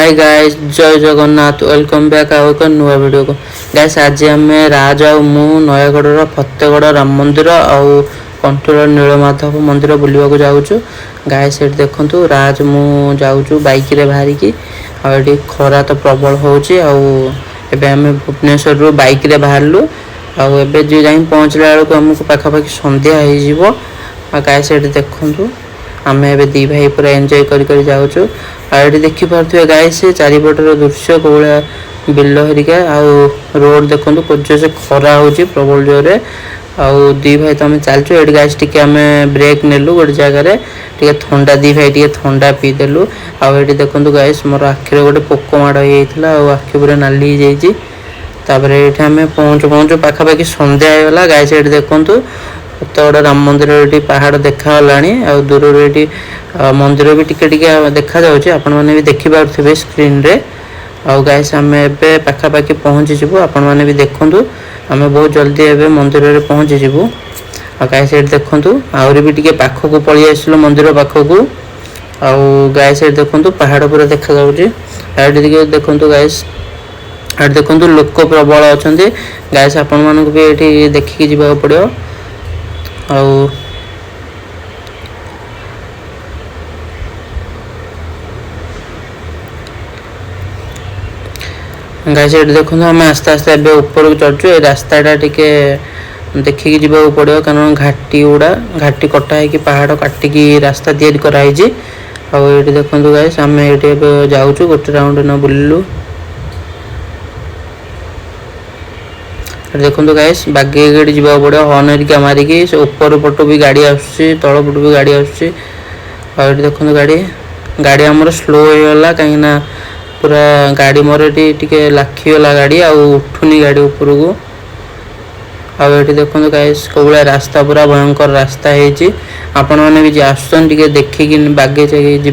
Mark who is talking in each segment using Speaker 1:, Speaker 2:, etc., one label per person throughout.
Speaker 1: Hi guys जय Jagannath welcome back आउ एक नुआ वीडियो को गाइस आज आम राज आ नयगढ़ फतेगढ़ राम मंदिर आउ कंट्रोल नीलमाधव मंदिर बुलवा को जाऊँ गाइस ये देखु राज मु जाऊँ बाइक रे बाहर की आगे खरा तो प्रबल होची आम भुवनेश्वर रु बाइक रे बाहरलु आबे जो जा पहुँचला बेलू आमको पाखापाखि संध्या हो गाइस ये देखु आम ए दी भाई पूरा एंजॉय कर जाऊँ आगे देखिपे गाइस चारिपटर दृश्य कौलिया बिल हरिका रोड देखो जो से खरा हो प्रबल जोरे आउ दी भाई तो आम चलचु ये गाइस टी आम ब्रेक नेलु गोटे जगार टे थंडा दी भाई टे थंडा पीदेलु आगे देखो गाइस मोर आखिर गोटे पोक माड़ हो आखि पूरा नाली तापर ये आम पहुँचु पहुँचु पाखापाखि संध्या होगा गाइस ये देखु फतेगढ़ राम मंदिर ये पहाड़ देखाला दूर ये मंदिर भी टिके देखा जाऊँगी आपण मैंने भी देखिपे स्क्रीन रे आउ गाइस आम ए पाखापाखि पहुँचीजु आपण मैंने भी देखु आम बहुत जल्दी एवं मंदिर में पहुँचीजु आ गाइस ये देखु आहरी भी टे पाखक पलि आसलु मंदिर पाखक आउ गाइस ये देखु पहाड़ पूरा देखा जाऊँगी ये देखु गाइस ये देखु लोक प्रबल अच्छा गाइस आपण मानक भी ये देखिकी जावाक पड़ो आउ गाइस ये देखो आम आस्ते आस्ते ए ऊपर को चढ़ु ये रास्ताटा टिके देखिकी जावाक पड़ो कारण घाटी गुड़ा घाटी कटा है कि पहाड़ काटिकी रास्ता तैयारी कराई आउ ये देखो गाइस आम ये जाऊँ गोटे राउंड न बुलू देखो गाइस बागे गाड़ी जावाक पड़ो हर्न हरिका मारिकी ऊपर पट भी गाड़ी आसूसी तल पट भी गाड़ी आसूसी और देखो गाड़ी गाड़ी आमर स्लो होगा कहीं पूरा गाड़ी मोर टे लाखीगला गाड़ी उठुनी गाड़ी ऊपर को आगे देखो गाइस कौलिया रास्ता पूरा भयंकर रास्ता है आपण मैंने भी आसुन टे देखिकी बागे जी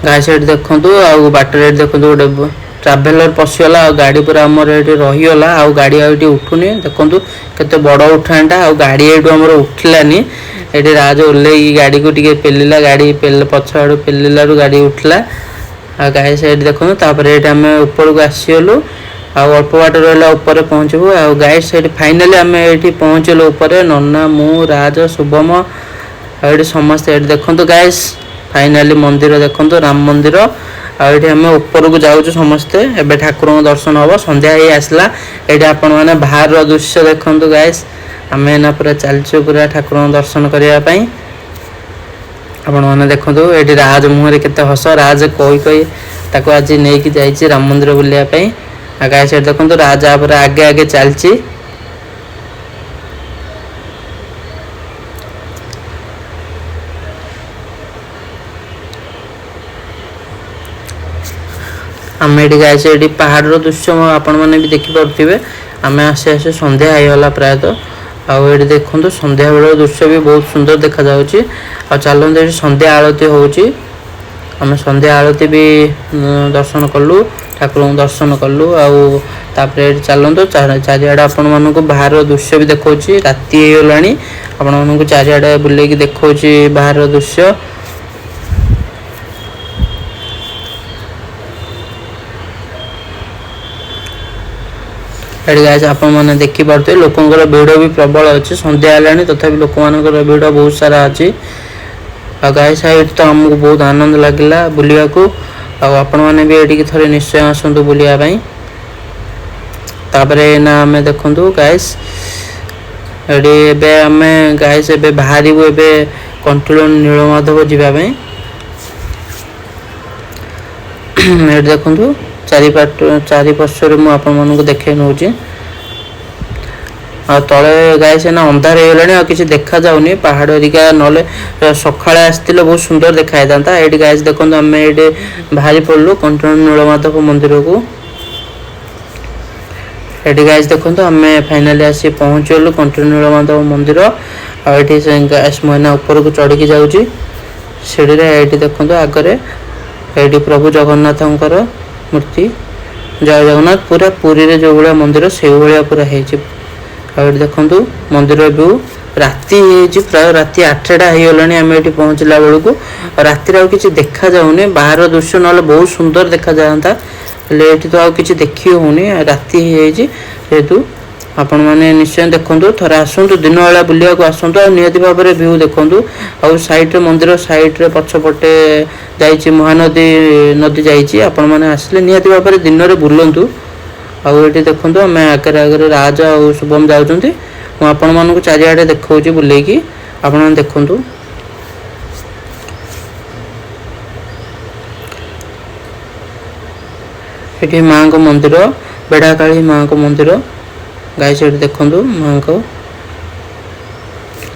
Speaker 1: गाइस ये देखु बाटर देखो गोटे ट्राभेलर पशिगला गाड़ी पूरा आमर ये रहीगला गाड़ी आगे उठुनी देखो केते बड़ उठाणटा गाड़ी ये आमर उठलानी ये राज ओल्ले गाड़ी को टे पेलिला गाड़ी पछ आड़ पेलिला गाड़ी उठला गाइस ये देखो तापर ये आम ऊपर को आसीगलु अल्प बाट रहा ऊपर पहुँचबू गाइस ये फाइनाली आम ये पहुँचलु ऊपर नन्ना मु राज शुभम ये समस्त ये देखो गाइस फाइनाली मंदिर देखो राम मंदिर आम ऊपर को जाऊँ समस्ते एवं ठाकुर दर्शन हम संध्या ही आसला ये आपण मैंने बाहर दृश्य देखो गाइस आम ना पूरा चलचु पूरा ठाकुर दर्शन करने आपण मैंने देखो ये राज मुहर केते हस राज कही कही आज नहीं जाइए राम मंदिर बुलायापी गाइस देखो राज पूरा आगे आगे चलची आम ये गाइस ये पहाड़ दृश्य आपण मैंने भी देखिपे आम आसे आसे संध्या होगा प्रायतः आउ ये देखो संध्या बेल दृश्य भी बहुत सुंदर देखा जाऊँगी चलते ये संध्या आरती होची आम संध्या आरती भी दर्शन कलु ठाकुर दर्शन कलु आउे चलते चारिआडे आपण मानक बाहर दृश्य भी देखा राति होगा आपण मानक चारिआडे बुले देखा बाहर दृश्य गाइस आपण मैंने देखिपे लोकंर भिड़ भी प्रबल अच्छे संध्या है तथापि लोक मानकर भिड़ बहुत सारा अच्छी गाइस तो आमको बहुत आनंद लगे बुलवा को आपण मैंने भी ये थे निश्चय आसतु बुलायापी ना आम देखु गाइस ये आम गाइस ए बाहर कंट्रोल नीलमाधव जावाई ये देखु चारिपार्श्वर मुझे देखे नौ तले गाइस ना अंधार होगा किसी देखा जाऊनी पहाड़ हरिका ना सका आसते बहुत सुंदर देखा था ये गाइस देखो आम ये बाहरी पड़लु कंट्रोल नीलमाधव मंदिर को ये गाइस देखो आम फाइनाली आसी पहुँचलु कंट्रोल नीलमाधव मंदिर आईटी गाइस मैंने ऊपर को चढ़ की जाऊँगी सीढ़ी ये देखो आगे ये प्रभु जगन्नाथंकर मूर्ति जय जगन्नाथ पूरा पुरी रे जो भाया मंदिर से भाया पूरा है देखु मंदिर व्यू ରାତି ହେଇଛି, ପ୍ରାୟ ରାତି 8ଟା ହେଇଗଲାଣି ଆମେ ଏଠି ପହଞ୍ଚିଲା ବେଳକୁ। ଆଉ ରାତିରେ ଆଉ କିଛି ଦେଖାଯାଉନି, ବାହାର ଦୃଶ୍ୟ ନହେଲେ ବହୁତ ସୁନ୍ଦର ଦେଖାଯାଆନ୍ତା, ହେଲେ ଏଠି ତ ଆଉ କିଛି ଦେଖି ହେଉନି, ରାତି ହେଇଯାଇଛି ଯେହେତୁ। ଆପଣମାନେ ନିଶ୍ଚୟ ଦେଖନ୍ତୁ, ଥରେ ଆସନ୍ତୁ, ଦିନ ବେଳା ବୁଲିବାକୁ ଆସନ୍ତୁ, ଆଉ ନିହାତି ଭାବରେ ଭିଉ ଦେଖନ୍ତୁ। ଆଉ ସାଇଡ଼୍ରେ ମନ୍ଦିର ସାଇଡ଼୍ରେ ପଛପଟେ ଯାଇଛି ମହାନଦୀ ଯାଇଛି। ଆପଣମାନେ ଆସିଲେ ନିହାତି ଭାବରେ ଦିନରେ ବୁଲନ୍ତୁ। ଆଉ ଏଠି ଦେଖନ୍ତୁ ଆମେ ଆଗରେ ରାଜ ଆଉ ଶୁଭମ ଯାଉଛନ୍ତି। ମୁଁ ଆପଣମାନଙ୍କୁ ଚାରିଆଡ଼େ ଦେଖାଉଛି ବୁଲେଇକି, ଆପଣମାନେ ଦେଖନ୍ତୁ। ଏଠି ମାଙ୍କ ମନ୍ଦିର, ବେଢ଼ାକାଳୀ ମାଙ୍କ ମନ୍ଦିର ଗାଈ ସେଠି ଦେଖନ୍ତୁ ମାଙ୍କ।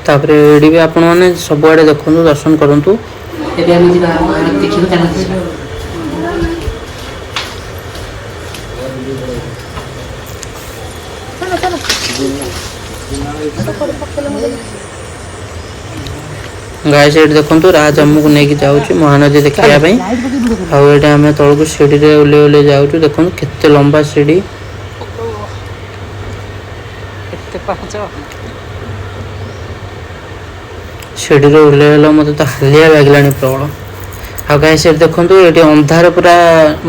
Speaker 1: ତାପରେ ଏଠି ବି ଆପଣମାନେ ସବୁଆଡ଼େ ଦେଖନ୍ତୁ, ଦର୍ଶନ କରନ୍ତୁ। ଏବେ ଆମେ ଯିବା ଦେଖିବୁ ଚାଲନ୍ତୁ ଯିବା। ଗାଈ ସେଠି ଦେଖନ୍ତୁ, ରାଜ ଆମକୁ ନେଇକି ଯାଉଛି ମହାନଦୀ ଦେଖିବା ପାଇଁ। ଆଉ ଏଇଟା ଆମେ ତଳକୁ ସିଡ଼ିରେ ଓହ୍ଲେଇ ଓହ୍ଲେଇ ଯାଉଛୁ। ଦେଖନ୍ତୁ କେତେ ଲମ୍ବା ସିଡ଼ି, ସିଡ଼ିରେ ଓହ୍ଲେଇ ହେଲା ମୋତେ ତ ହାଲିଆ ଲାଗିଲାଣି ପ୍ରବଳ। ଆଉ ଗାଈ ସେଠି ଦେଖନ୍ତୁ, ଏଠି ଅନ୍ଧାର ପୁରା,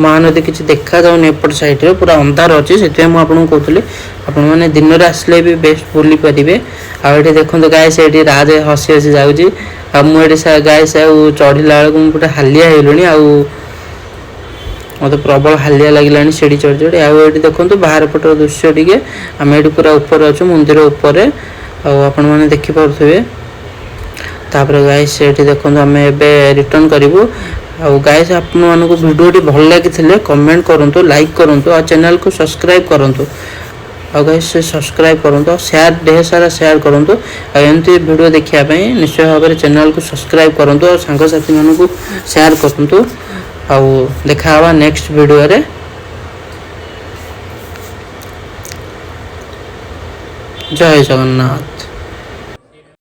Speaker 1: ମହାନଦୀ କିଛି ଦେଖାଯାଉନି ଏପଟ ସାଇଡ଼୍ରେ, ପୁରା ଅନ୍ଧାର ଅଛି। ସେଥିପାଇଁ ମୁଁ ଆପଣଙ୍କୁ କହୁଥିଲି ଆପଣମାନେ ଦିନରେ ଆସିଲେ ବି ବେଷ୍ଟ ବୁଲି ପାରିବେ। ଆଉ ଏଠି ଦେଖନ୍ତୁ ଗାଈ ସେଠି ରାଜ ହସି ହସି ଯାଉଛି, ଆଉ ମୁଁ ଏଠି ଗାଈ ଆଉ ଚଢ଼ିଲା ବେଳକୁ ମୁଁ ପୁରା ହାଲିଆ ହେଇଗଲିଣି। ଆଉ ମୋତେ ପ୍ରବଳ ହାଲିଆ ଲାଗିଲାଣି ସିଡ଼ି ଚଢ଼ି ଚଢ଼ି। ଆଉ ଏଠି ଦେଖନ୍ତୁ ବାହାର ପଟର ଦୃଶ୍ୟ ଟିକେ, ଆମେ ଏଠି ପୁରା ଉପରେ ଅଛୁ, ମନ୍ଦିର ଉପରେ, ଆଉ ଆପଣମାନେ ଦେଖିପାରୁଥିବେ। ତାପରେ ଗାଇସ୍ ଏଠି ଦେଖନ୍ତୁ ଆମେ ଏବେ ରିଟର୍ନ କରିବୁ। ଆଉ ଗାଇସ୍ ଆପଣମାନଙ୍କୁ ଭିଡ଼ିଓଟି ଭଲ ଲାଗିଥିଲେ କମେଣ୍ଟ କରନ୍ତୁ, ଲାଇକ୍ କରନ୍ତୁ, ଆଉ ଚ୍ୟାନେଲକୁ ସବସ୍କ୍ରାଇବ୍ କରନ୍ତୁ। ଆଉ ଗାଇସ୍ ସବସ୍କ୍ରାଇବ୍ କରନ୍ତୁ, ଆଉ ଢେର ସାରା ସେୟାର କରନ୍ତୁ। ଆଉ ଏମିତି ଭିଡ଼ିଓ ଦେଖିବା ପାଇଁ ନିଶ୍ଚୟ ଭାବରେ ଚ୍ୟାନେଲକୁ ସବସ୍କ୍ରାଇବ୍ କରନ୍ତୁ, ଆଉ ସାଙ୍ଗସାଥିମାନଙ୍କୁ ସେୟାର କରନ୍ତୁ। ଆଉ ଦେଖା ହେବା ନେକ୍ସଟ ଭିଡ଼ିଓରେ। ଜୟ ଜଗନ୍ନାଥ।